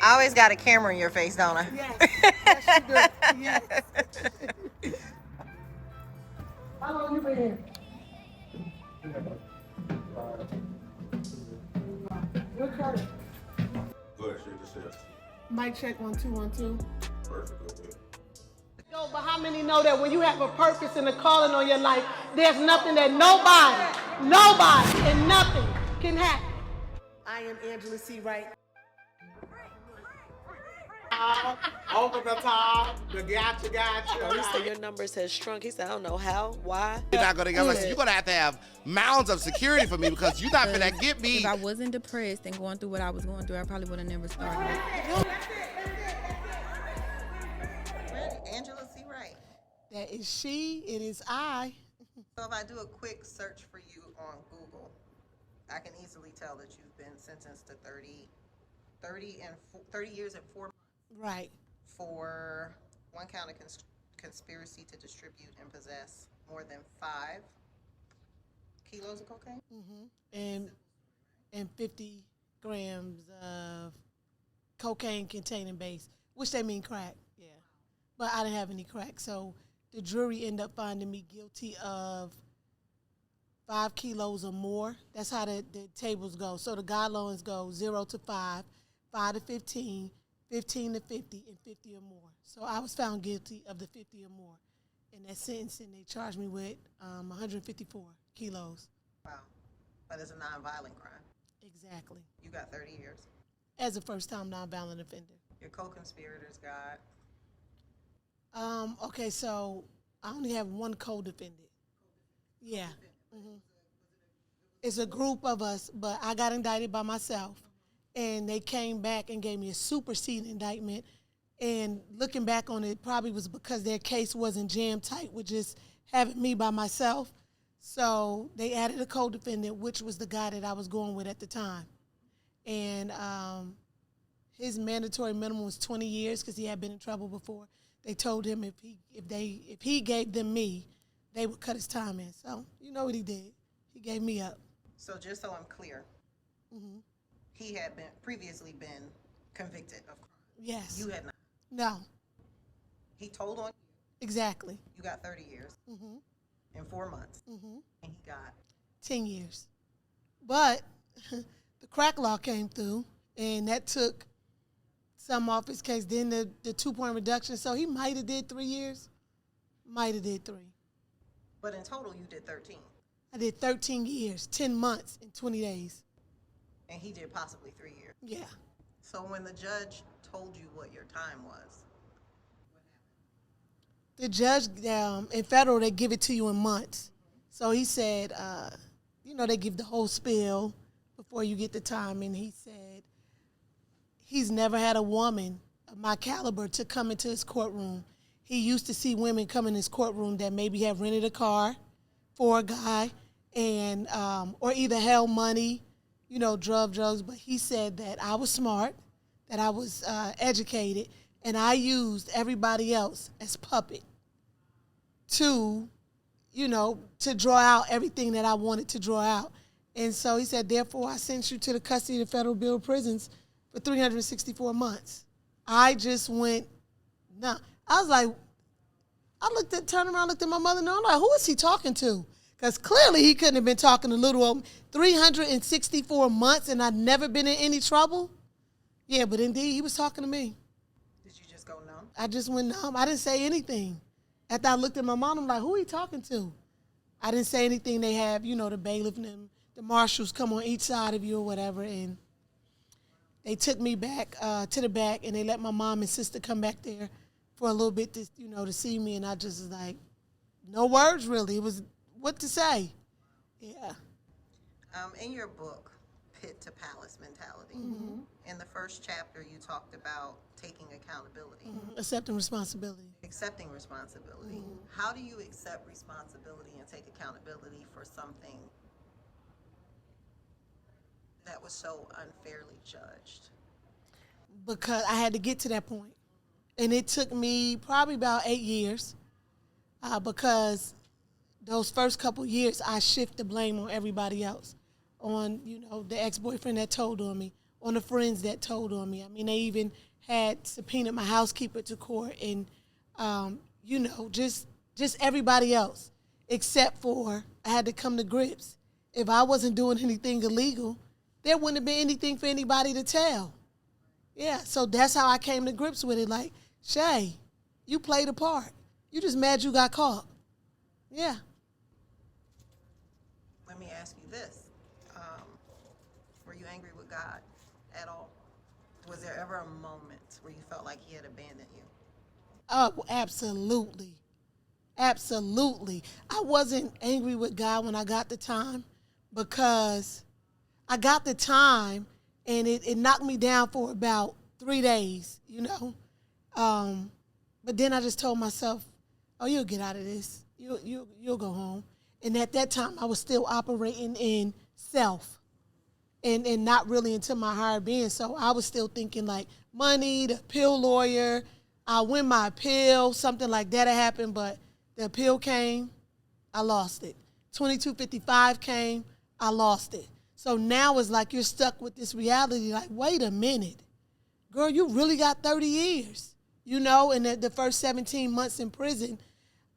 I always got a camera in your face, don't I? Yes. Yes, you do. Yes. How long you been here? What color? Go ahead, shake the shit. Mic check 1 2 1 2. Perfect. Go ahead. Yo, but how many know that when you have a purpose and a calling on your life, there's nothing that nobody, and nothing can happen? I am Angela C. Wright. Over the top, the gotcha. He said your numbers has shrunk. He said, I don't know how, why. You're not gonna get like, you're gonna have to have mounds of security for me because you're not gonna get me. If I wasn't depressed and going through what I was going through, I probably would have never started. Angela C. Wright. That is she. It is I. So if I do a quick search for you on Google, I can easily tell that you've been sentenced to 30 years and 4 months. Right. For one count of conspiracy to distribute and possess more than 5 kilos of cocaine. Mm-hmm. And 50 grams of cocaine containing base, which they mean crack. Yeah. But I didn't have any crack, so the jury ended up finding me guilty of 5 kilos or more. That's how the tables go. So the guidelines go 0 to 5, 5 to 15, 15 to 50, and 50 or more. So I was found guilty of the 50 or more. In that sentencing, they charged me with 154 kilos. Wow. But it's a nonviolent crime. Exactly. You got 30 years. As a first-time nonviolent offender. Your co-conspirators got... Okay, so I only have one co-defendant. Yeah. Mm-hmm. It's a group of us, but I got indicted by myself. And they came back and gave me a superseding indictment. And looking back on it, probably was because their case wasn't jam tight with just having me by myself. So they added a co-defendant, which was the guy that I was going with at the time. And his mandatory minimum was 20 years because he had been in trouble before. They told him if he gave them me, they would cut his time in. So you know what he did? He gave me up. So just so I'm clear, he had previously been convicted of crime. Yes. You had not. No. He told on you. Exactly. You got 30 years in 4 months, and he got 10 years. But the crack law came through, and that took some off his case. Then the 2-point reduction, so he might have did 3 years. Might have did 3. But in total, you did 13. I did 13 years, 10 months, and 20 days. And he did possibly 3 years. Yeah. So when the judge told you what your time was, the judge in federal, they give it to you in months. So he said, they give the whole spiel before you get the time. And he said he's never had a woman of my caliber to come into his courtroom. He used to see women come in his courtroom that maybe have rented a car for a guy and or either held money, drugs. But he said that I was smart, that I was educated, and I used everybody else as puppet to draw out everything that I wanted to draw out. And so he said, therefore, I sent you to the custody of the Federal Bureau of Prisons for 364 months. I just went, no. I was like, turned around, looked at my mother, and I'm like, who is he talking to? Because clearly he couldn't have been talking to little old 364 months and I'd never been in any trouble. Yeah, but indeed, he was talking to me. did you just go numb? I just went numb. I didn't say anything. After I looked at my mom, I'm like, who are you talking to? I didn't say anything. They have, the bailiff and them, the marshals come on each side of you or whatever, and they took me back to the back, and they let my mom and sister come back there for a little bit to, to see me, and I just was like, no words really. It was what to say. Yeah. In your book, Pit to Palace Mentality, in the first chapter you talked about taking accountability. Accepting responsibility. Accepting responsibility. How do you accept responsibility and take accountability for something that was so unfairly judged? Because I had to get to that point. And it took me probably about 8 years because those first couple years I shift the blame on everybody else, on, the ex-boyfriend that told on me, on the friends that told on me. I mean, they even had subpoenaed my housekeeper to court and, you know, just everybody else, except for I had to come to grips. If I wasn't doing anything illegal, there wouldn't have been anything for anybody to tell. Yeah, so that's how I came to grips with it. Like, Shay, you played a part. You just mad you got caught. Yeah. Let me ask you this. Were you angry with God at all? Was there ever a moment where you felt like he had abandoned you? Oh, absolutely. Absolutely. I wasn't angry with God when I got the time because I got the time and it knocked me down for about 3 days, you know. But then I just told myself, oh, you'll get out of this. You'll go home. And at that time, I was still operating in self and not really into my higher being. So I was still thinking like money, the appeal lawyer, I'll win my appeal, something like that had happened. But the appeal came, I lost it. 2255 came, I lost it. So now it's like you're stuck with this reality like, wait a minute. Girl, you really got 30 years. You know, and the first 17 months in prison,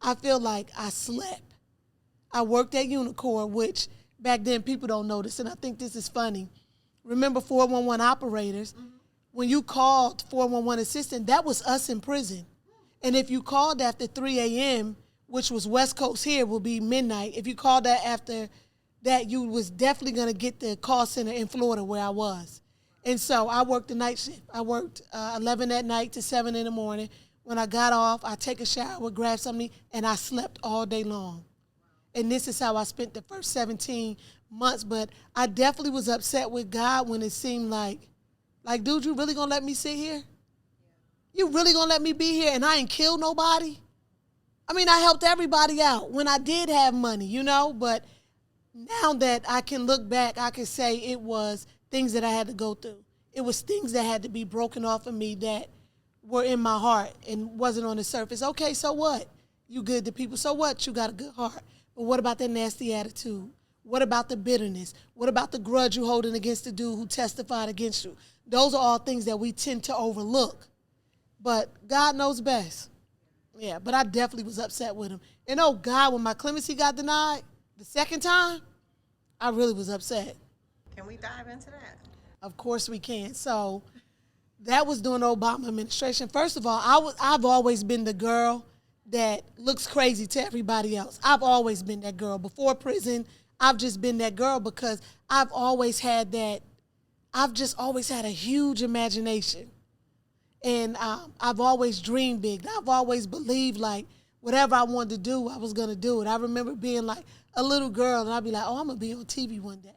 I feel like I slept. I worked at Unicorn, which back then people don't notice, and I think this is funny. Remember 411 operators? Mm-hmm. When you called 411 assistant, that was us in prison. And if you called after 3 a.m., which was West Coast here, will be midnight. If you called that after that, you was definitely going to get the call center in Florida where I was. And so I worked the night shift. I worked 11 at night to 7 in the morning. When I got off, I take a shower, would grab something, and I slept all day long. And this is how I spent the first 17 months. But I definitely was upset with God when it seemed like, dude, you really going to let me sit here? You really going to let me be here and I ain't killed nobody? I mean, I helped everybody out when I did have money, you know? But now that I can look back, I can say it was things that I had to go through. It was things that had to be broken off of me that were in my heart and wasn't on the surface. Okay, so what? You good to people. So what? You got a good heart. But what about that nasty attitude? What about the bitterness? What about the grudge you holding against the dude who testified against you? Those are all things that we tend to overlook. But God knows best. Yeah, but I definitely was upset with him. And oh, God, when my clemency got denied the second time, I really was upset. Can we dive into that? Of course we can. So that was during the Obama administration. First of all, I've always been the girl that looks crazy to everybody else. I've always been that girl. Before prison, I've just been that girl because I've just always had a huge imagination. And I've always dreamed big. I've always believed like whatever I wanted to do, I was going to do it. I remember being like a little girl and I'd be like, oh, I'm going to be on TV one day.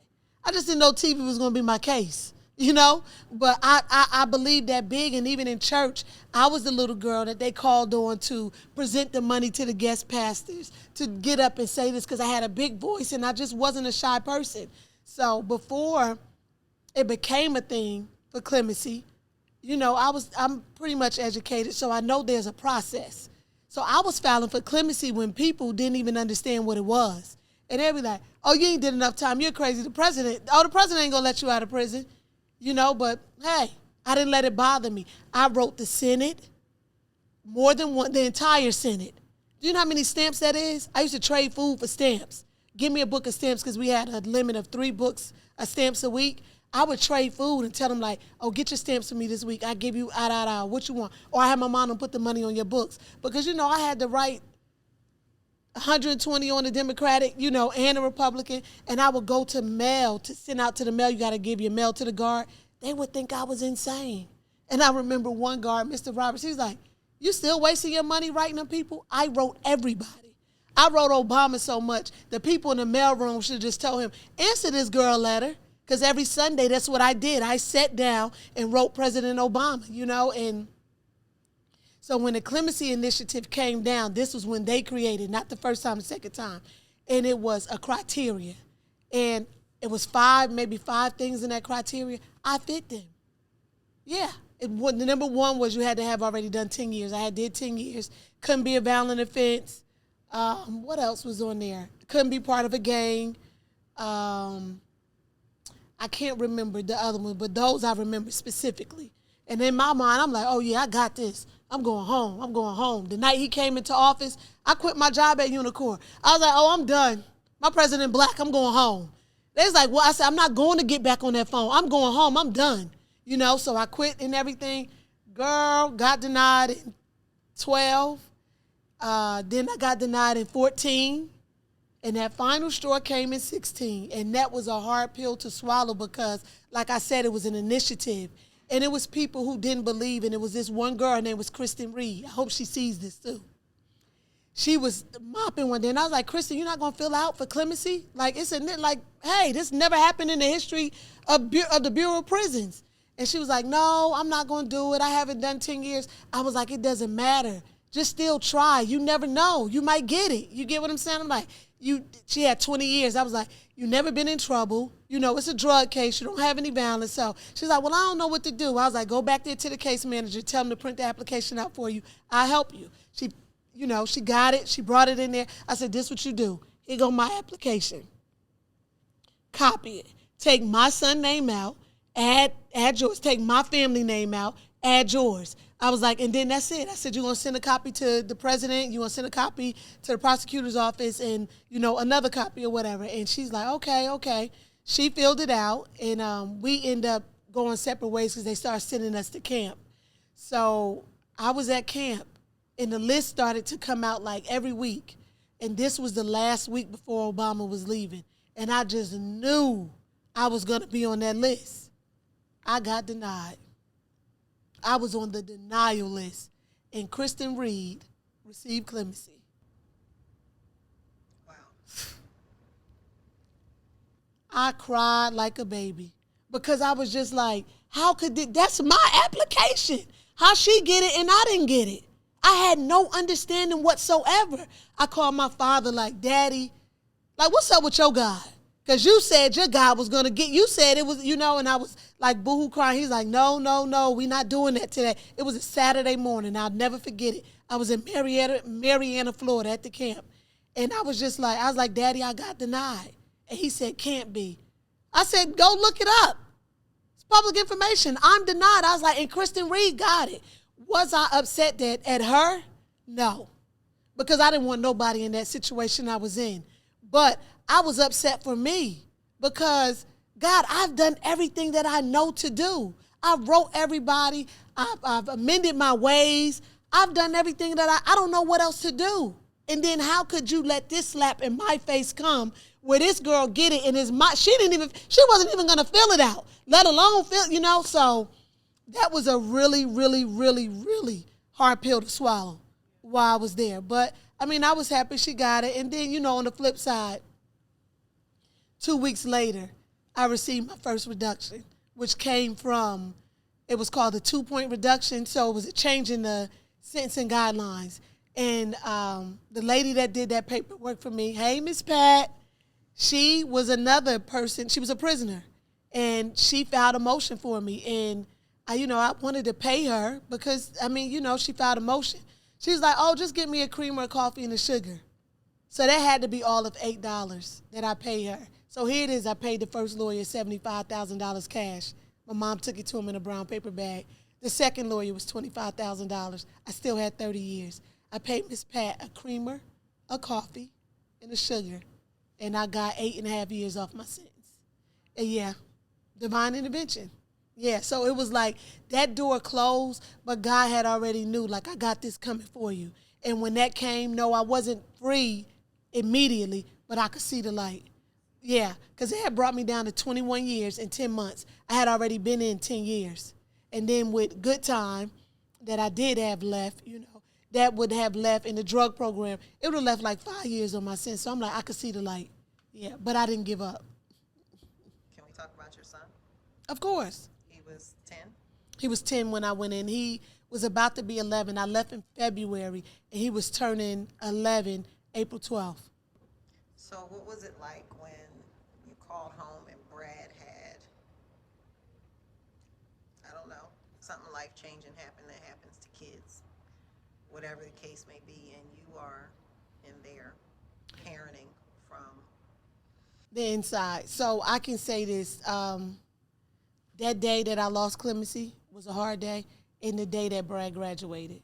I just didn't know TV was going to be my case, you know? But I believed that big, and even in church, I was the little girl that they called on to present the money to the guest pastors, to get up and say this because I had a big voice and I just wasn't a shy person. So before it became a thing for clemency, you know, I'm pretty much educated, so I know there's a process. So I was filing for clemency when people didn't even understand what it was. And they'd be like, oh, you ain't did enough time. You're crazy. The president ain't going to let you out of prison. You know, but hey, I didn't let it bother me. I wrote the Senate, more than one, the entire Senate. Do you know how many stamps that is? I used to trade food for stamps. Give me a book of stamps because we had a limit of 3 books of stamps a week. I would trade food and tell them like, oh, get your stamps for me this week. I give you what you want. Or I had my mom put the money on your books. Because, you know, I had to write 120 on the Democratic, you know, and the Republican, and I would go to mail, to send out to the mail. You got to give your mail to the guard. They would think I was insane. And I remember one guard, Mr. Roberts, he's like, you still wasting your money writing them people? I wrote everybody. I wrote Obama so much, the people in the mailroom should just tell him, answer this girl letter. Because every Sunday, that's what I did. I sat down and wrote President Obama, you know, and so when the Clemency Initiative came down, this was when they created, not the first time, the second time, and it was a criteria. And it was 5 things in that criteria. I fit them. Yeah. The number 1 was you had to have already done 10 years. I did 10 years. Couldn't be a violent offense. What else was on there? Couldn't be part of a gang. I can't remember the other one, but those I remember specifically. And in my mind, I'm like, oh, yeah, I got this. I'm going home. I'm going home. The night he came into office, I quit my job at Unicorn. I was like, oh, I'm done. My president black. I'm going home. They was like, well, I said, I'm not going to get back on that phone. I'm going home. I'm done. You know, so I quit and everything. Girl, got denied in 12. Then I got denied in 14. And that final straw came in 16. And that was a hard pill to swallow because, like I said, it was an initiative. And it was people who didn't believe. And it was this one girl, her name was Kristen Reed. I hope she sees this too. She was mopping one day. And I was like, Kristen, you're not going to fill out for clemency? Like, hey, this never happened in the history of the Bureau of Prisons. And she was like, no, I'm not going to do it. I haven't done 10 years. I was like, it doesn't matter. Just still try. You never know. You might get it. You get what I'm saying? I'm like, she had 20 years. I was like, you never been in trouble. You know, it's a drug case. You don't have any violence. So she's like, well, I don't know what to do. I was like, go back there to the case manager. Tell him to print the application out for you. I'll help you. She got it. She brought it in there. I said, this is what you do. Here go my application. Copy it. Take my son's name out. Add yours. Take my family name out. Add yours. I was like, and then that's it. I said, you're going to send a copy to the president. You're going to send a copy to the prosecutor's office and, another copy or whatever. And she's like, okay. She filled it out. And we end up going separate ways because they started sending us to camp. So I was at camp. And the list started to come out like every week. And this was the last week before Obama was leaving. And I just knew I was going to be on that list. I got denied. I was on the denial list. And Kristen Reed received clemency. Wow. I cried like a baby because I was just like, that's my application. How she get it and I didn't get it? I had no understanding whatsoever. I called my father like, Daddy, like, what's up with your God? Because you said your God was going to get, you said it was, and I was like boohoo crying. He's like, no, we not doing that today. It was a Saturday morning. I'll never forget it. I was in Marietta, Florida at the camp. And I was like, Daddy, I got denied. And he said, can't be. I said, go look it up. It's public information. I'm denied. I was like, and Kristen Reed got it. Was I upset at her? No, because I didn't want nobody in that situation I was in. But I was upset for me because, God, I've done everything that I know to do. I wrote everybody. I've amended my ways. I've done everything that I don't know what else to do. And then how could you let this slap in my face come where this girl get it and she wasn't even going to fill it out, let alone fill, so. That was a really, really, really, really hard pill to swallow while I was there. But, I was happy she got it. And then, on the flip side, 2 weeks later, I received my first reduction, which came from, it was called the 2-point reduction. So it was a change in the sentencing guidelines. And the lady that did that paperwork for me, hey, Miss Pat, she was another person. She was a prisoner. And she filed a motion for me. And I wanted to pay her because, she filed a motion. She was like, oh, just get me a creamer, a coffee, and a sugar. So that had to be all of $8 that I paid her. So here it is. I paid the first lawyer $75,000 cash. My mom took it to him in a brown paper bag. The second lawyer was $25,000. I still had 30 years. I paid Miss Pat a creamer, a coffee, and a sugar. And I got 8.5 years off my sentence. And yeah, divine intervention. Yeah, so it was like that door closed, but God had already knew, like, I got this coming for you. And when that came, no, I wasn't free immediately, but I could see the light. Yeah, because it had brought me down to 21 years and 10 months. I had already been in 10 years. And then with good time that I did have left, that would have left in the drug program, it would have left like 5 years on my sentence. So I'm like, I could see the light. Yeah, but I didn't give up. Can we talk about your son? Of course. He was 10? He was 10 when I went in. He was about to be 11. I left in February, and he was turning 11 April 12th. So what was it like when you called home and Brad had, I don't know, something life-changing happen that happens to kids, whatever the case may be, and you are in there parenting from the inside. So I can say this. That day that I lost clemency was a hard day, and the day that Brad graduated,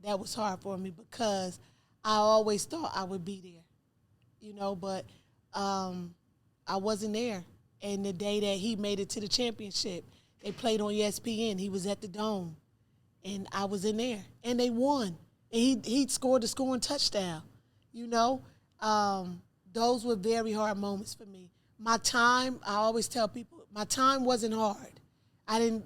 that was hard for me because I always thought I would be there, but I wasn't there. And the day that he made it to the championship, they played on ESPN. He was at the Dome, and I was in there, and they won. And he scored the scoring touchdown, Those were very hard moments for me. My time, I always tell people, my time wasn't hard. I didn't,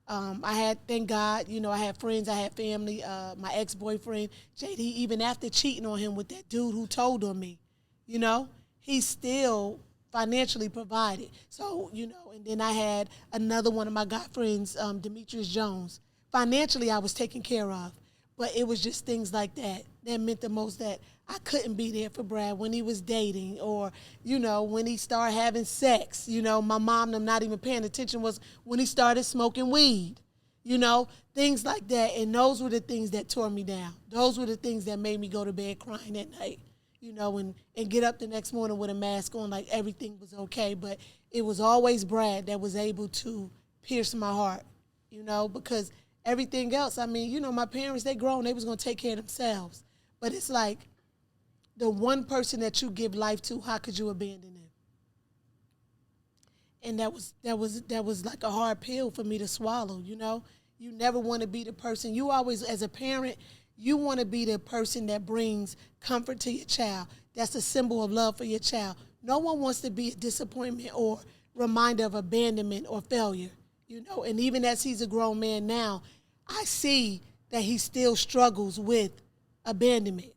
I had, thank God, I had friends, I had family. My ex-boyfriend, JD, even after cheating on him with that dude who told on me, he still financially provided. So, and then I had another one of my god friends, Demetrius Jones. Financially, I was taken care of. But it was just things like that meant the most, that I couldn't be there for Brad when he was dating, or, when he started having sex. My mom, them not even paying attention, was when he started smoking weed, things like that. And those were the things that tore me down. Those were the things that made me go to bed crying at night, and get up the next morning with a mask on like everything was okay. But it was always Brad that was able to pierce my heart, because everything else, my parents, they grown, they was going to take care of themselves. But it's like the one person that you give life to, how could you abandon them? And that was like a hard pill for me to swallow, You never want to be the person. You always, as a parent, you want to be the person that brings comfort to your child. That's a symbol of love for your child. No one wants to be a disappointment or reminder of abandonment or failure, And even as he's a grown man now, I see that he still struggles with abandonment.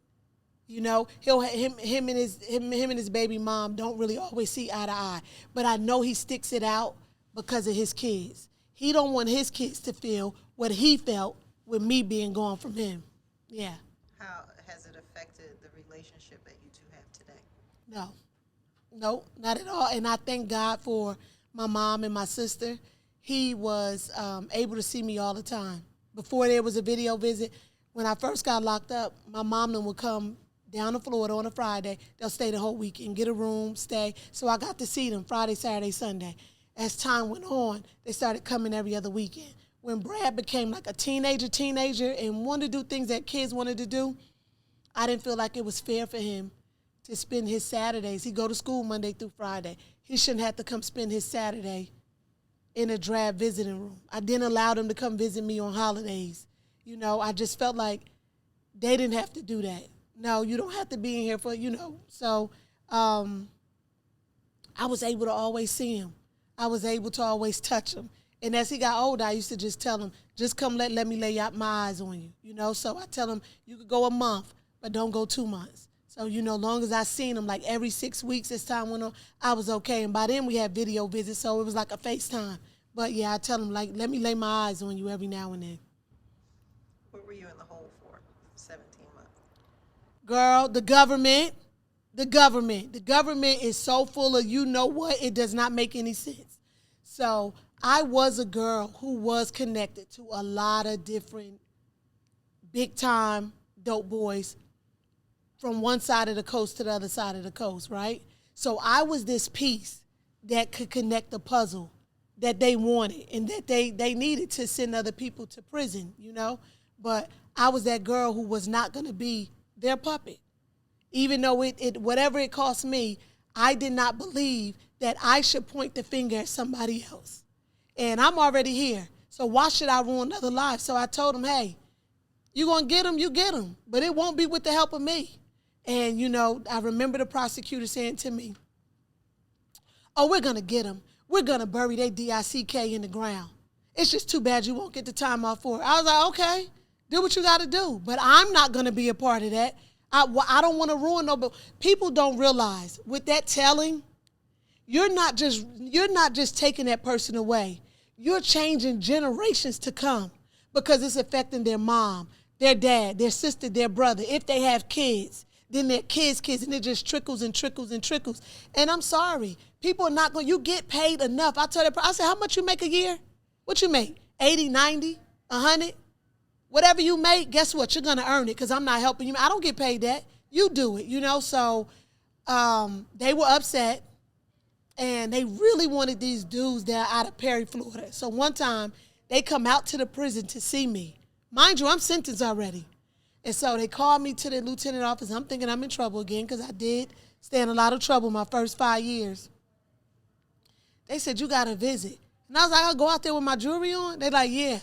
Him and his baby mom don't really always see eye to eye. But I know he sticks it out because of his kids. He don't want his kids to feel what he felt with me being gone from him. Yeah. How has it affected the relationship that you two have today? No, not at all. And I thank God for my mom and my sister. He was able to see me all the time. Before there was a video visit, when I first got locked up, my mom and them would come down to Florida on a Friday. They'll stay the whole weekend, get a room, stay. So I got to see them Friday, Saturday, Sunday. As time went on, they started coming every other weekend. When Brad became like a teenager and wanted to do things that kids wanted to do, I didn't feel like it was fair for him to spend his Saturdays. He go to school Monday through Friday. He shouldn't have to come spend his Saturday in a drab visiting room. I didn't allow them to come visit me on holidays. I just felt like they didn't have to do that. No, you don't have to be in here for, So I was able to always see him. I was able to always touch him. And as he got older, I used to just tell him, just come let me lay out my eyes on you, So I tell him, you could go a month, but don't go 2 months. So, long as I seen him, like every 6 weeks as time went on, I was okay. And by then we had video visits, so it was like a FaceTime. But, yeah, I tell him, like, let me lay my eyes on you every now and then. What were you in the hole for 17 months? Girl, the government. The government is so full of you-know-what, it does not make any sense. So I was a girl who was connected to a lot of different big-time dope boys from one side of the coast to the other side of the coast, right? So I was this piece that could connect the puzzle that they wanted and that they needed to send other people to prison, But I was that girl who was not going to be their puppet. Even though it whatever it cost me, I did not believe that I should point the finger at somebody else. And I'm already here, so why should I ruin other lives? So I told him, hey, you going to get them, you get them, but it won't be with the help of me. And, I remember the prosecutor saying to me, oh, we're going to get them. We're going to bury their DICK in the ground. It's just too bad you won't get the time off for it. I was like, okay, do what you got to do. But I'm not going to be a part of that. I don't want to ruin nobody. People don't realize with that telling, you're not just taking that person away. You're changing generations to come because it's affecting their mom, their dad, their sister, their brother. If they have kids, then their kids, and it just trickles and trickles and trickles. And I'm sorry, people are not going, you get paid enough. I said, how much you make a year? What you make? 80, 90, 100? Whatever you make, guess what? You're going to earn it because I'm not helping you. I don't get paid that. You do it, So They were upset, and they really wanted these dudes that are out of Perry, Florida. So one time, they come out to the prison to see me. Mind you, I'm sentenced already. And so they called me to the lieutenant office. I'm thinking I'm in trouble again because I did stay in a lot of trouble my first 5 years. They said, you got to visit. And I was like, I'll go out there with my jewelry on? They're like, yeah.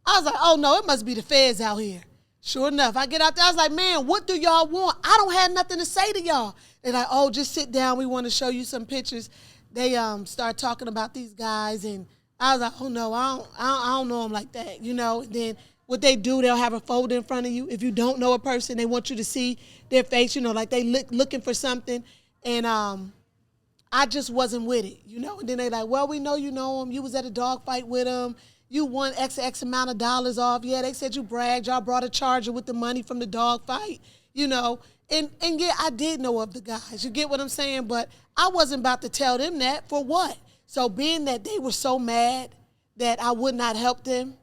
I was like, oh, no, it must be the feds out here. Sure enough, I get out there. I was like, man, what do y'all want? I don't have nothing to say to y'all. They're like, oh, just sit down. We want to show you some pictures. They start talking about these guys, and I was like, oh, no, I don't know them like that, you know. And then what they do, they'll have a folder in front of you. If you don't know a person, they want you to see their face, you know, like they looking for something. And I just wasn't with it, you know. And then they like, well, we know you know him. You was at a dog fight with him. You won X amount of dollars off. Yeah, they said you bragged. Y'all brought a charger with the money from the dog fight, you know. And yeah, I did know of the guys. You get what I'm saying? But I wasn't about to tell them that. For what? So being that they were so mad that I would not help them,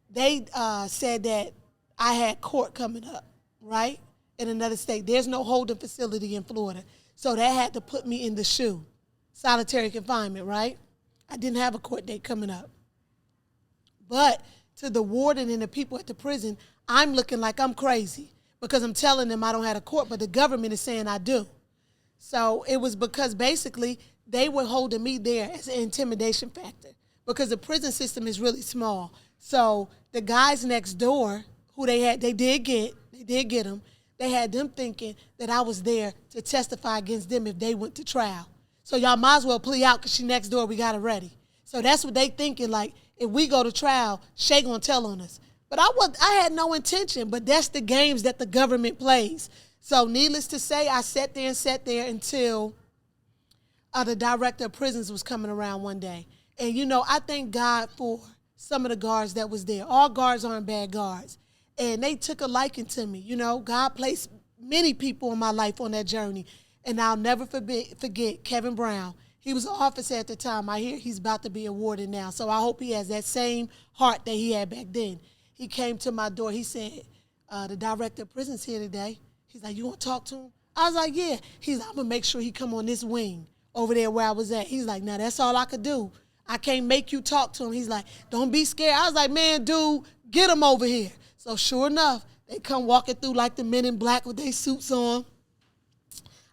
they said that I had court coming up, right, in another state. There's no holding facility in Florida. So that had to put me in the SHU, solitary confinement, right? I didn't have a court date coming up. But to the warden and the people at the prison, I'm looking like I'm crazy because I'm telling them I don't have a court, but the government is saying I do. So it was because basically they were holding me there as an intimidation factor because the prison system is really small. So the guys next door who they did get them, they had them thinking that I was there to testify against them if they went to trial. So y'all might as well plea out because she next door, we got her ready. So that's what they thinking, like, if we go to trial, Shay gonna tell on us. But I had no intention, but that's the games that the government plays. So needless to say, I sat there until the director of prisons was coming around one day. And, you know, I thank God for some of the guards that was there. All guards aren't bad guards. And they took a liking to me. You know, God placed many people in my life on that journey. And I'll never forget Kevin Brown. He was an officer at the time. I hear he's about to be a warden now. So I hope he has that same heart that he had back then. He came to my door. He said, the director of prison's here today. He's like, you want to talk to him? I was like, yeah. He's like, I'm going to make sure he come on this wing over there where I was at. He's like, now that's all I could do. I can't make you talk to him. He's like, don't be scared. I was like, man, dude, get him over here. So sure enough, they come walking through like the men in black with their suits on.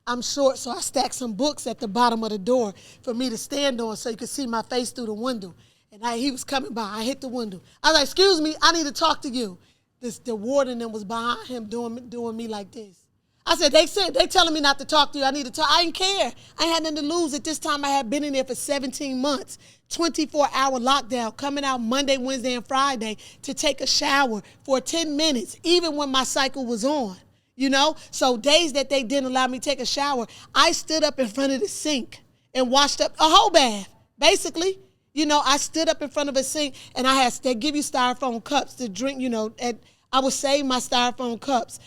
I'm short, so I stacked some books at the bottom of the door for me to stand on so you could see my face through the window. And he was coming by. I hit the window. I was like, excuse me, I need to talk to you. The warden then was behind him doing me like this. I said, they telling me not to talk to you. I need to talk. I didn't care. I had nothing to lose. At this time, I had been in there for 17 months, 24-hour lockdown, coming out Monday, Wednesday, and Friday to take a shower for 10 minutes, even when my cycle was on. You know, so days that they didn't allow me to take a shower, I stood up in front of the sink and washed up a whole bath, basically. You know, I stood up in front of a sink and they give you styrofoam cups to drink, you know, and I would save my styrofoam cups,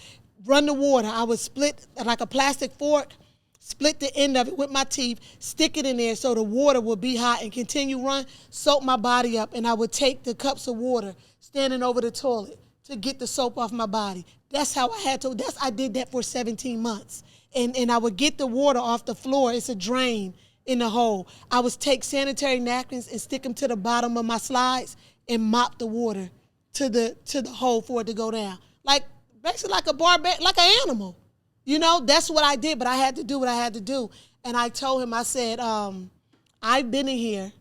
run the water. I would split like a plastic fork, split the end of it with my teeth, stick it in there so the water would be hot and continue run, soak my body up, and I would take the cups of water standing over the toilet to get the soap off my body. That's how I had to. I did that for 17 months. And I would get the water off the floor. It's a drain in the hole. I would take sanitary napkins and stick them to the bottom of my slides and mop the water to the hole for it to go down. Like, basically like like an animal. You know, that's what I did, but I had to do what I had to do. And I told him, I said, I've been in here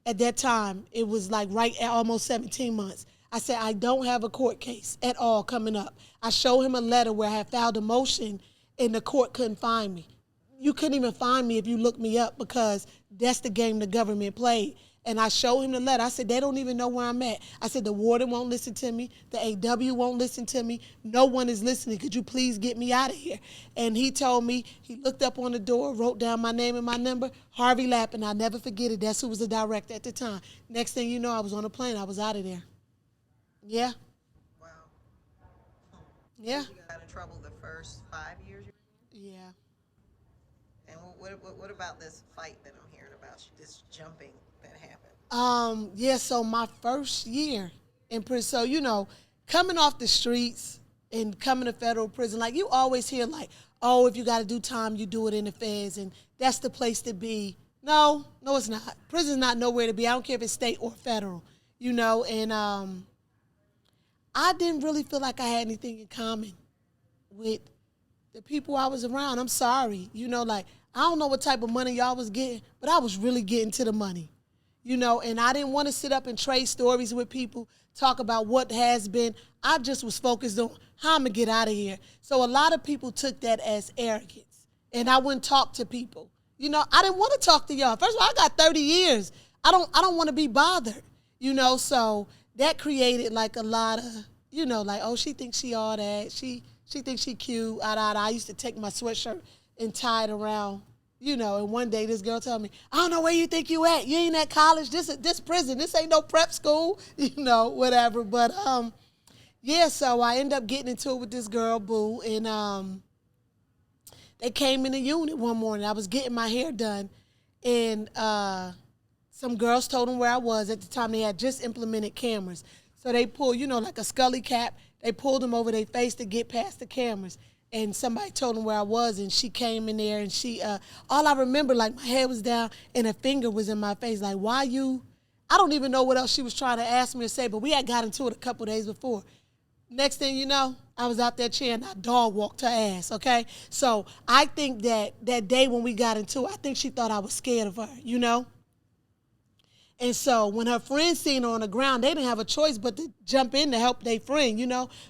at that time. It was like right at almost 17 months. I said, I don't have a court case at all coming up. I showed him a letter where I had filed a motion and the court couldn't find me. You couldn't even find me if you looked me up because that's the game the government played. And I showed him the letter. I said, they don't even know where I'm at. I said, the warden won't listen to me. The AW won't listen to me. No one is listening. Could you please get me out of here? And he told me, he looked up on the door, wrote down my name and my number, Harvey Lappin. I'll never forget it. That's who was the director at the time. Next thing you know, I was on a plane. I was out of there. Yeah. Wow. Yeah. You got in trouble the first 5 years? Yeah. And what about this fight that I'm hearing about, this jumping that happened? Yeah, so my first year in prison, so, you know, coming off the streets and coming to federal prison, like, you always hear, like, oh, if you got to do time, you do it in the feds, and that's the place to be. No, it's not. Prison's not nowhere to be. I don't care if it's state or federal, and I didn't really feel like I had anything in common with the people I was around. I'm sorry. I don't know what type of money y'all was getting, but I was really getting to the money, and I didn't want to sit up and trade stories with people, talk about what has been. I just was focused on how I'm going to get out of here. So a lot of people took that as arrogance, and I wouldn't talk to people. I didn't want to talk to y'all. First of all, I got 30 years. I don't want to be bothered, so that created like a lot of, oh, she thinks she all that. She thinks she cute. I used to take my sweatshirt and tie it around, and one day this girl told me, I don't know where you think you at. You ain't at college. This prison. This ain't no prep school, whatever. But, so I ended up getting into it with this girl, Boo, and they came in the unit one morning. I was getting my hair done, and some girls told them where I was. At the time, they had just implemented cameras. So they pulled, like a scully cap. They pulled them over their face to get past the cameras. And somebody told them where I was, and she came in there, and she, all I remember, like, my head was down, and her finger was in my face. Like, why you? I don't even know what else she was trying to ask me to say, but we had got into it a couple days before. Next thing you know, I was out there cheering. I dog walked her ass, okay? So I think that day when we got into it, I think she thought I was scared of her, And so when her friends seen her on the ground, they didn't have a choice but to jump in to help their friend,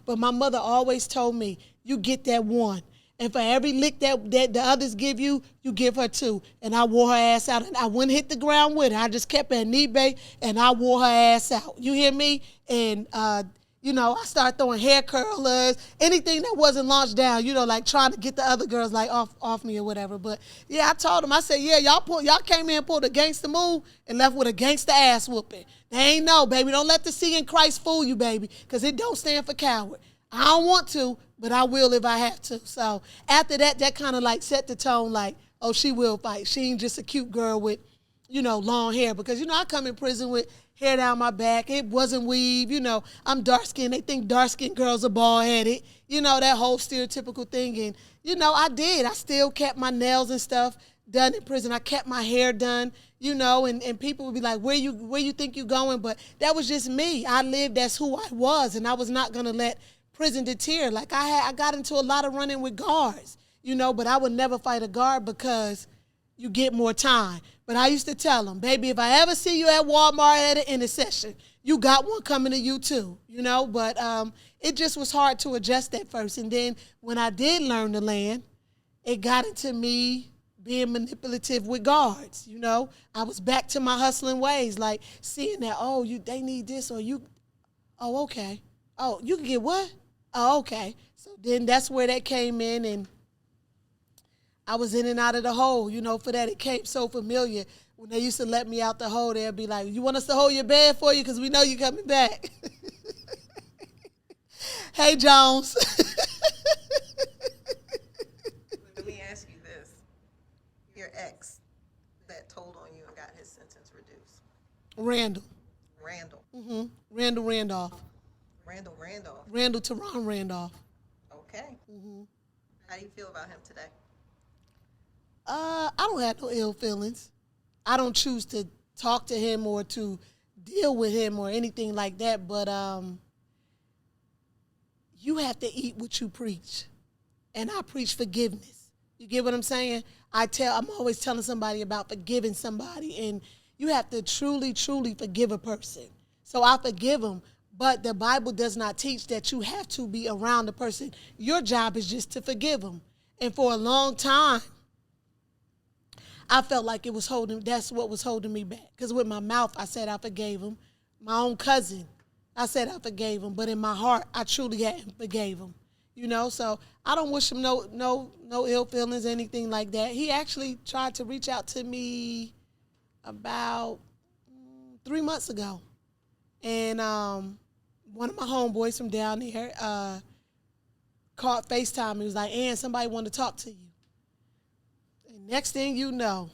But my mother always told me, you get that one. And for every lick that the others give you, you give her two. And I wore her ass out. And I wouldn't hit the ground with her. I just kept her at knee bay, and I wore her ass out. You hear me? And, I started throwing hair curlers, anything that wasn't launched down, like trying to get the other girls like off me or whatever. But yeah, I told them, I said, yeah, y'all came in and pulled a gangster move and left with a gangster ass whooping. They ain't know, baby. Don't let the C in Christ fool you, baby, because it don't stand for coward. I don't want to, but I will if I have to. So after that kind of like set the tone like, oh, she will fight. She ain't just a cute girl with, long hair. Because, I come in prison with hair down my back. It wasn't weave. I'm dark-skinned. They think dark-skinned girls are bald-headed. That whole stereotypical thing. And, I did. I still kept my nails and stuff done in prison. I kept my hair done, and people would be like, where you think you going? But that was just me. I lived as who I was, and I was not going to let prison deter. Like I got into a lot of running with guards, but I would never fight a guard because you get more time. But I used to tell them, baby, if I ever see you at Walmart at an intersection, you got one coming to you too, But it just was hard to adjust at first. And then when I did learn the land, it got into me being manipulative with guards, I was back to my hustling ways, like seeing that, they need this, or okay. Oh, you can get what? Oh, okay. So then that's where that came in, and I was in and out of the hole, for that. It came so familiar. When they used to let me out the hole, they'd be like, you want us to hold your bed for you? Because we know you're coming back. Hey, Jones. Let me ask you this. Your ex that told on you and got his sentence reduced. Randall. Randall. Randall Randolph. Randolph. Randall Teron Randolph. Okay. How do you feel about him today? I don't have no ill feelings. I don't choose to talk to him or to deal with him or anything like that, but you have to eat what you preach. And I preach forgiveness. You get what I'm saying? I'm always telling somebody about forgiving somebody, and you have to truly, truly forgive a person. So I forgive them, but the Bible does not teach that you have to be around the person. Your job is just to forgive them. And for a long time, I felt like that's what was holding me back. Because with my mouth, I said I forgave him. My own cousin, I said I forgave him. But in my heart, I truly hadn't forgave him. So I don't wish him no ill feelings, anything like that. He actually tried to reach out to me about 3 months ago. And one of my homeboys from down there called FaceTime. He was like, Ann, somebody wanted to talk to you. Next thing you know,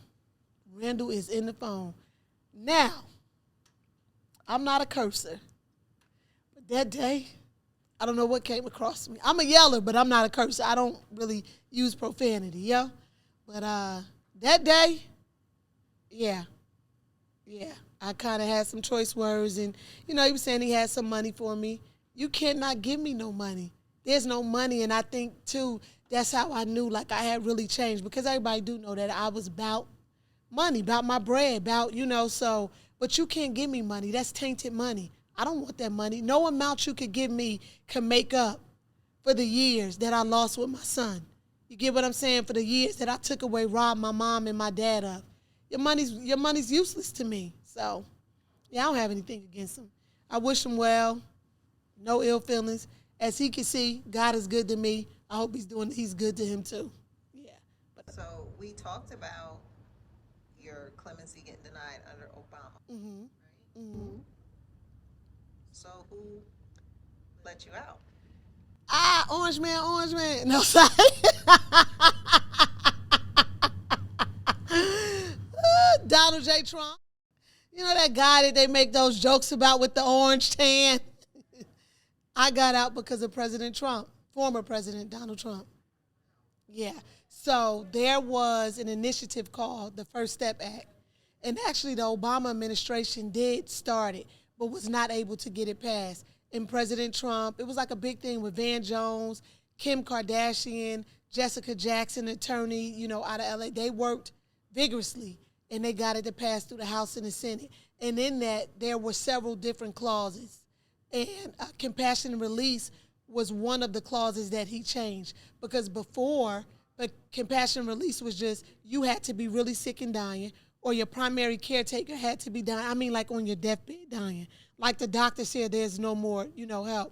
Randall is in the phone. Now, I'm not a cursor, but that day, I don't know what came across me. I'm a yeller, but I'm not a cursor. I don't really use profanity, yeah? But that day, yeah, I kind of had some choice words. And, he was saying he had some money for me. You cannot give me no money. There's no money. And I think, too, that's how I knew, like, I had really changed. Because everybody do know that I was about money, about my bread, so, but you can't give me money. That's tainted money. I don't want that money. No amount you could give me can make up for the years that I lost with my son. You get what I'm saying? For the years that I took away, robbed my mom and my dad of. Your money's useless to me. So, yeah, I don't have anything against him. I wish him well. No ill feelings. As he can see, God is good to me. I hope he's good to him too. Yeah. So we talked about your clemency getting denied under Obama. Mm-hmm. Right? Mm-hmm. So who let you out? Orange man. No, sorry. Donald J. Trump. You know that guy that they make those jokes about with the orange tan? I got out because of President Trump, former President Donald Trump. Yeah. So there was an initiative called the First Step Act. And actually the Obama administration did start it, but was not able to get it passed. And President Trump, it was like a big thing with Van Jones, Kim Kardashian, Jessica Jackson, attorney, out of LA. They worked vigorously, and they got it to pass through the House and the Senate. And in that, there were several different clauses. And compassionate release was one of the clauses that he changed. Because before, but compassionate release was just you had to be really sick and dying, or your primary caretaker had to be dying. I mean, like on your deathbed dying. Like the doctor said, there's no more, help.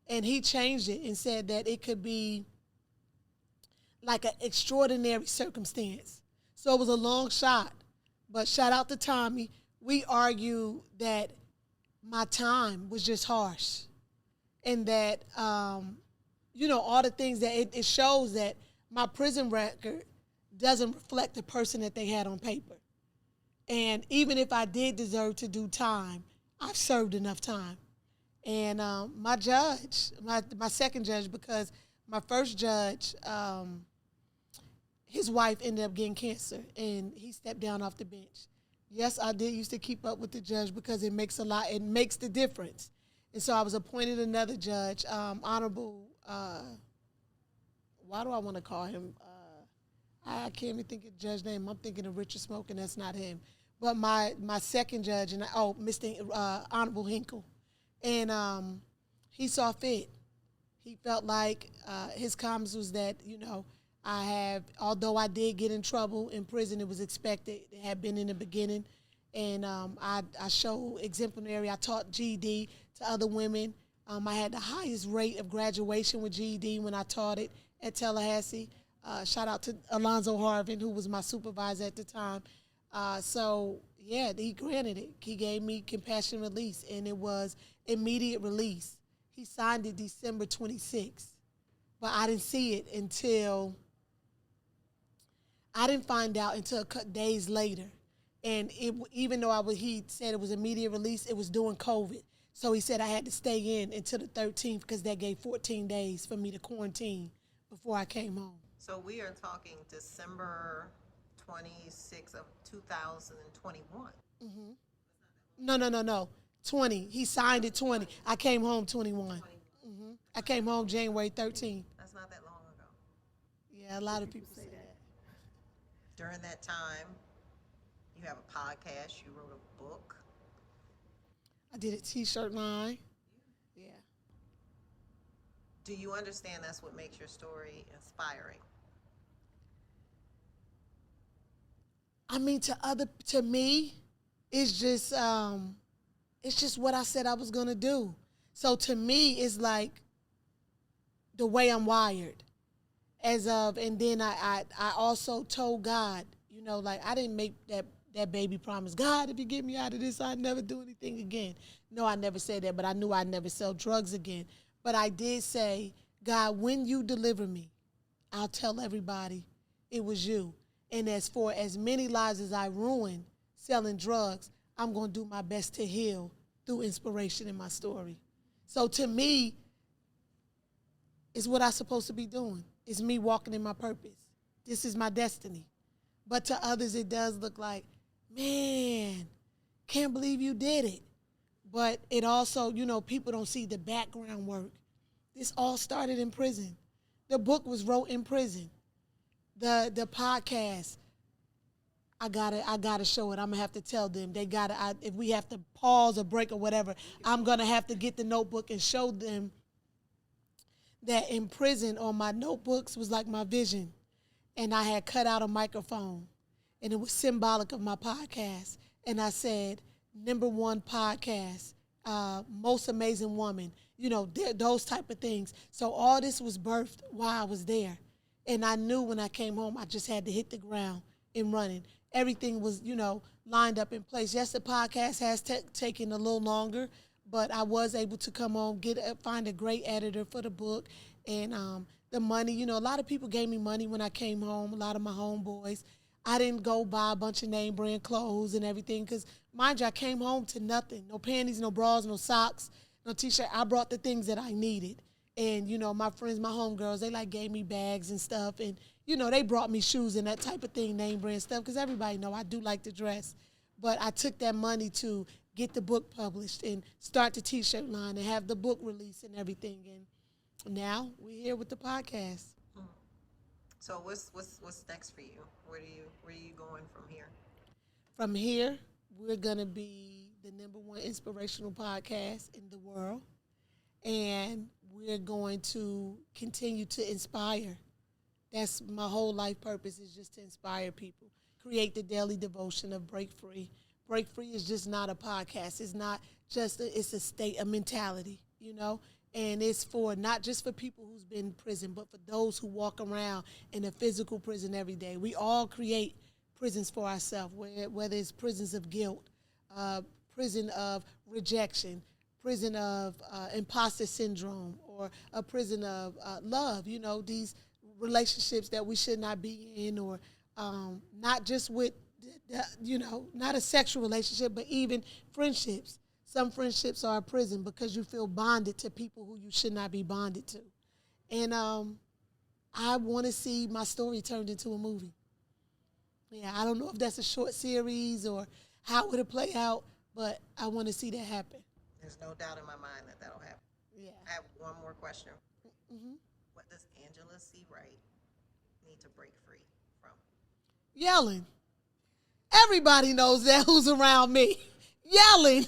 And he changed it and said that it could be like an extraordinary circumstance. So it was a long shot. But shout out to Tommy. We argue that my time was just harsh. And that, all the things that it shows that my prison record doesn't reflect the person that they had on paper. And even if I did deserve to do time, I've served enough time. And my judge, my second judge, because my first judge, his wife ended up getting cancer, and he stepped down off the bench. Yes, I did used to keep up with the judge because it makes the difference. And so I was appointed another judge, Honorable, why do I want to call him? I can't even think of the judge's name. I'm thinking of Richard Smoke, and that's not him. But my second judge, Mr. Honorable Hinkle. And he saw fit. He felt like his comments was that, although I did get in trouble in prison, it was expected. It had been in the beginning. And I showed exemplary. I taught GED to other women. I had the highest rate of graduation with GED when I taught it at Tallahassee. Shout out to Alonzo Harvin, who was my supervisor at the time. He granted it. He gave me compassionate release, and it was immediate release. He signed it December 26th, but I didn't see it until, I didn't find out until a couple days later. And even though he said it was immediate release, it was during COVID. So he said I had to stay in until the 13th because that gave 14 days for me to quarantine before I came home. So we are talking December 26th of 2021. Mm-hmm. No. 20. He signed it 20. I came home 21. Mm-hmm. I came home January 13th. That's not that long ago. Yeah, a lot of people say that. During that time, you have a podcast, you wrote a book. I did a T-shirt line. Yeah. Do you understand that's what makes your story inspiring? I mean, to me, it's just what I said I was gonna do. So to me, it's like the way I'm wired. And then I also told God, I didn't make that baby promise. God, if you get me out of this, I'd never do anything again. No, I never said that, but I knew I'd never sell drugs again. But I did say, God, when you deliver me, I'll tell everybody it was you. And as for as many lives as I ruined selling drugs, I'm going to do my best to heal through inspiration in my story. So to me, It's what I'm supposed to be doing. It's me walking in my purpose. This is my destiny. But to others, it does look like, man, can't believe you did it. But it also, people don't see the background work. This all started in prison. The book was wrote in prison. The podcast, I gotta show it. I'm gonna have to tell them. If we have to pause or break or whatever, I'm gonna have to get the notebook and show them that in prison on my notebooks was like my vision. And I had cut out a microphone, and it was symbolic of my podcast. And I said, #1 podcast, most amazing woman, those type of things. So all this was birthed while I was there. And I knew when I came home, I just had to hit the ground and running. Everything was, lined up in place. Yes, the podcast has taken a little longer, but I was able to come home, find a great editor for the book. And the money, a lot of people gave me money when I came home, a lot of my homeboys. I didn't go buy a bunch of name brand clothes and everything because, mind you, I came home to nothing. No panties, no bras, no socks, no T-shirt. I brought the things that I needed. And, my friends, my homegirls, they gave me bags and stuff. And, they brought me shoes and that type of thing, name brand stuff, because everybody know I do like to dress. But I took that money to get the book published and start the T-shirt line and have the book released and everything. And now we're here with the podcast. So what's next for you? Where are you going from here? From here, we're gonna be the #1 inspirational podcast in the world, and we're going to continue to inspire. That's my whole life purpose, is just to inspire people. Create the daily devotion of Break Free. Break Free is just not a podcast. It's not just it's a state, a mentality, And it's for not just for people who's been in prison, but for those who walk around in a physical prison every day. We all create prisons for ourselves, whether it's prisons of guilt, prison of rejection, prison of imposter syndrome, or a prison of love, these relationships that we should not be in, or not just with, not a sexual relationship, but even friendships. Some friendships are a prison because you feel bonded to people who you should not be bonded to. And I want to see my story turned into a movie. Yeah, I don't know if that's a short series or how would it play out, but I want to see that happen. There's no doubt in my mind that that'll happen. Yeah. I have one more question. Mm-hmm. What does Angela C. Wright need to break free from? Yelling. Everybody knows that who's around me. Yelling. Is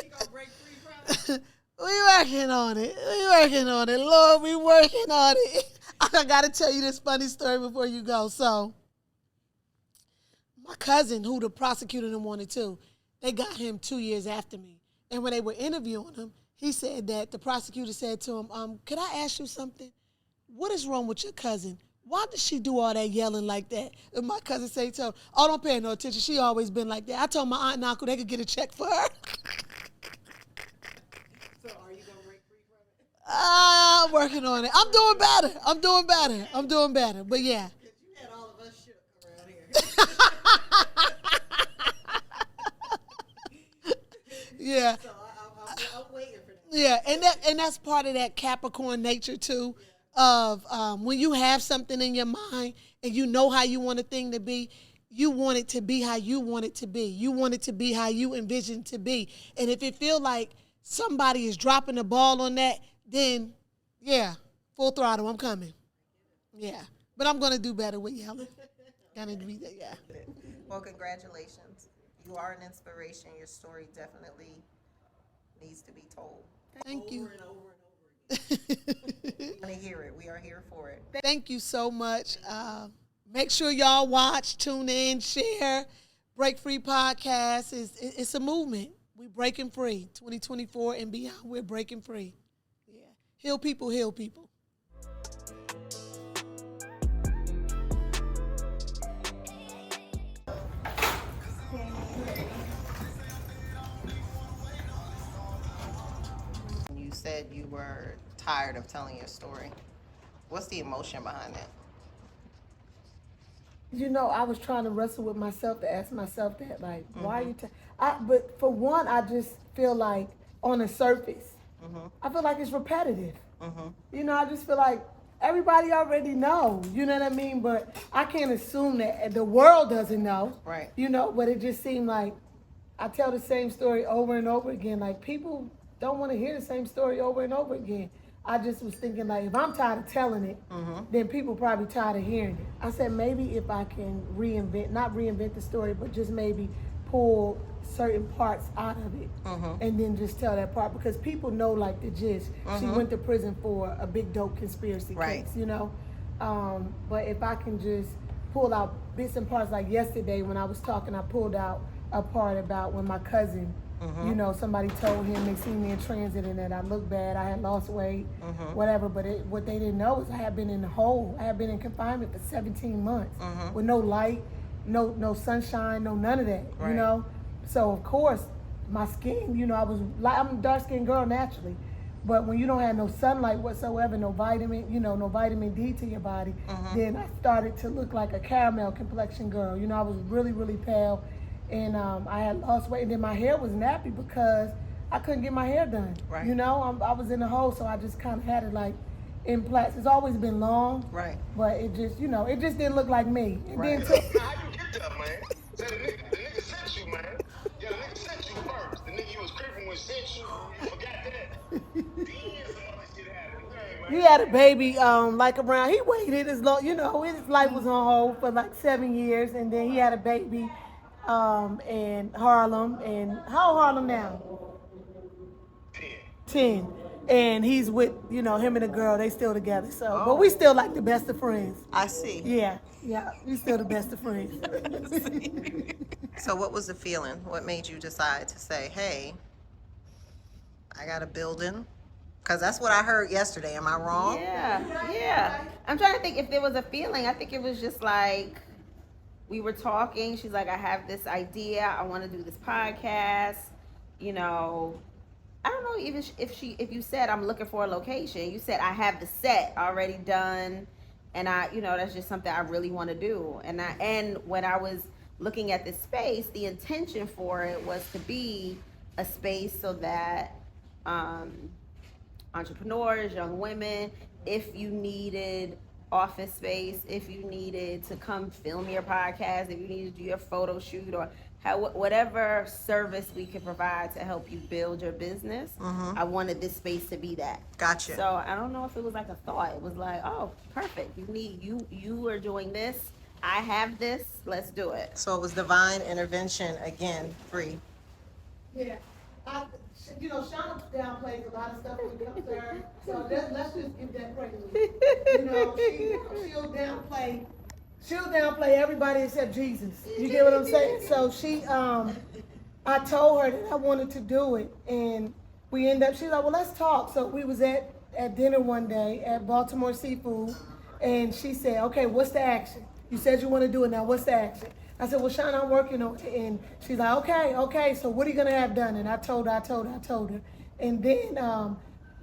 she gonna break free from it? We working on it. Lord, we working on it. I got to tell you this funny story before you go. So, my cousin, who the prosecutor them wanted to, they got him 2 years after me. And when they were interviewing him, he said that the prosecutor said to him, could I ask you something? What is wrong with your cousin? Why does she do all that yelling like that? And my cousin said to him, oh, don't pay no attention. She always been like that. I told my aunt and uncle they could get a check for her. So are you gonna break free from it? I'm working on it. I'm doing better. But yeah. Because you had all of us shook around here. Yeah. So I'm waiting for that. Yeah, and that's part of that Capricorn nature too, of when you have something in your mind and you know how you want a thing to be, you want it to be how you want it to be. You want it to be how you envision it to be. And if it feel like somebody is dropping the ball on that, then yeah, full throttle, I'm coming. Yeah, but I'm gonna do better with yelling. Gotta do that, yeah. Well, congratulations. You are an inspiration. Your story definitely needs to be told. Thank you. Over and over again. We want to hear it. We are here for it. Thank you so much. Make sure y'all watch, tune in, share. Break Free Podcast it's a movement. We're breaking free. 2024 and beyond, we're breaking free. Yeah. Heal people, heal people. You said you were tired of telling your story. What's the emotion behind that? I was trying to wrestle with myself to ask myself that, like, why are you but for one, I just feel like on the surface, I feel like it's repetitive. You know, I just feel like everybody already knows. You know what I mean? But I can't assume that the world doesn't know. Right. You know, but it just seemed like I tell the same story over and over again. Like people don't want to hear the same story over and over again. I just was thinking like if I'm tired of telling it, then people probably tired of hearing it. I said maybe if I can not reinvent the story, but just maybe pull certain parts out of it and then just tell that part because people know like the gist. She went to prison for a big dope conspiracy Right. case, you know. But if I can just pull out bits and parts, like yesterday when I was talking, I pulled out a part about when my cousin, you know, somebody told him they seen me in transit and that I looked bad, I had lost weight, whatever. But what they didn't know is I had been in the hole. I had been in confinement for 17 months with no light, no sunshine, no none of that, Right. you know. So of course, my skin, you know, I'm a dark skinned girl naturally, but when you don't have no sunlight whatsoever, no vitamin D to your body, then I started to look like a caramel complexion girl. You know, I was really, really pale, and I had lost weight, and then my hair was nappy because I couldn't get my hair done. Right. You know, I was in the hole, so I just kind of had it like in plaits. It's always been long, Right. but it just, you know, it just didn't look like me. And Right. then How you get that, man? Say the nigga sent you, man. Yeah, the nigga sent you first. The nigga you was creeping with sent you. You forgot that. Then some other shit happened. Hey, man. he had a baby, like around, he waited as long, you know, his life was on hold for like 7 years, and then he had a baby, in Harlem, and how old Harlem now? 10. And he's with, you know, him and the girl, they still together, so, but we still like the best of friends. I see. Yeah, we still the best of friends. So what was the feeling? What made you decide to say, hey, I got a building? Because that's what I heard yesterday. Am I wrong? Yeah. I'm trying to think if there was a feeling. I think it was just like we were talking. She's like, I have this idea. I want to do this podcast. You know, I don't know even if you said I'm looking for a location. You said I have the set already done, and that's just something I really want to do. And when I was looking at this space, the intention for it was to be a space so that entrepreneurs, young women, if you needed office space, if you needed to come film your podcast, if you needed to do your photo shoot, or whatever service we could provide to help you build your business, I wanted this space to be that. Gotcha. So I don't know if it was like a thought. It was like, oh, perfect. You are doing this. I have this. Let's do it. So it was divine intervention again, Phree. Yeah, you know, Shauna downplays a lot of stuff when it comes to her, so let's just give that praise. You know, she'll downplay everybody except Jesus. You get what I'm saying? So I told her that I wanted to do it, and she's like, well, let's talk. So we was at dinner one day at Baltimore Seafood, and she said, okay, what's the action? You said you want to do it, now what's the action? I said, well, Shauna, I'm working on it. And she's like, okay, so what are you going to have done? And I told her. And then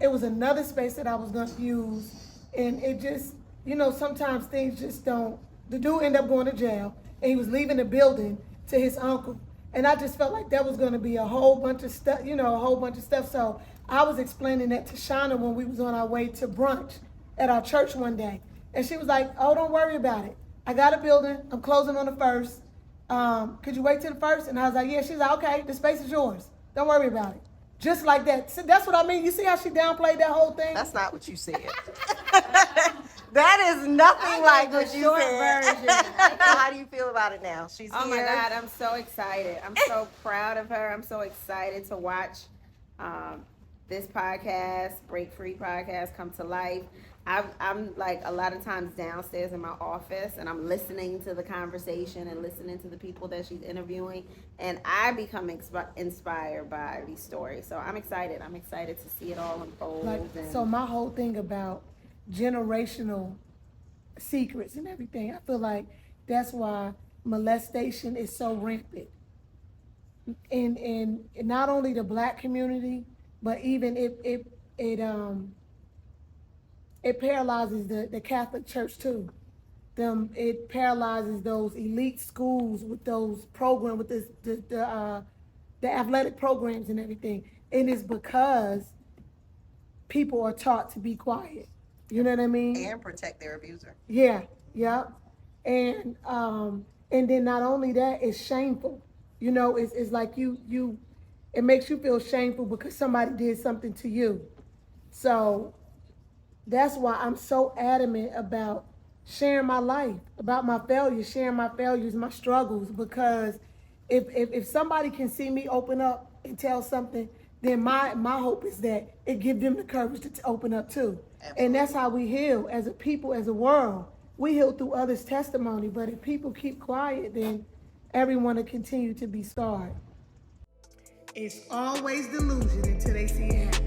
it was another space that I was going to use. And it just, you know, sometimes things just don't. The dude ended up going to jail, and he was leaving the building to his uncle. And I just felt like that was going to be a whole bunch of stuff, So I was explaining that to Shauna when we was on our way to brunch at our church one day. And she was like, oh, don't worry about it. I got a building. I'm closing on the 1st. Could you wait till the 1st? And I was like, yeah. She's like, okay, the space is yours. Don't worry about it. Just like that. So that's what I mean. You see how she downplayed that whole thing? That's not what you said. That is nothing like what you said. Version. How do you feel about it now? She's Oh here. my God, I'm so excited. I'm so proud of her. I'm so excited to watch this podcast, Break Free podcast, come to life. I'm like a lot of times downstairs in my office, and I'm listening to the conversation and listening to the people that she's interviewing, and I become inspired by these stories. So I'm excited. I'm excited to see it all unfold. So my whole thing about generational secrets and everything, I feel like that's why molestation is so rampant in not only the Black community, but even it paralyzes the Catholic Church too. It paralyzes those elite schools with those programs, with the athletic programs and everything. And it's because people are taught to be quiet. You know what I mean? And protect their abuser. Yeah, yep. And then not only that, it's shameful. You know, it's like it makes you feel shameful because somebody did something to you. So that's why I'm so adamant about sharing my life, about my failures, sharing my failures, my struggles, because if somebody can see me open up and tell something, then my hope is that it gives them the courage to open up too. Absolutely. And that's how we heal as a people, as a world. We heal through others' testimony, but if people keep quiet, then everyone will continue to be scarred. It's always delusion until they see it happen.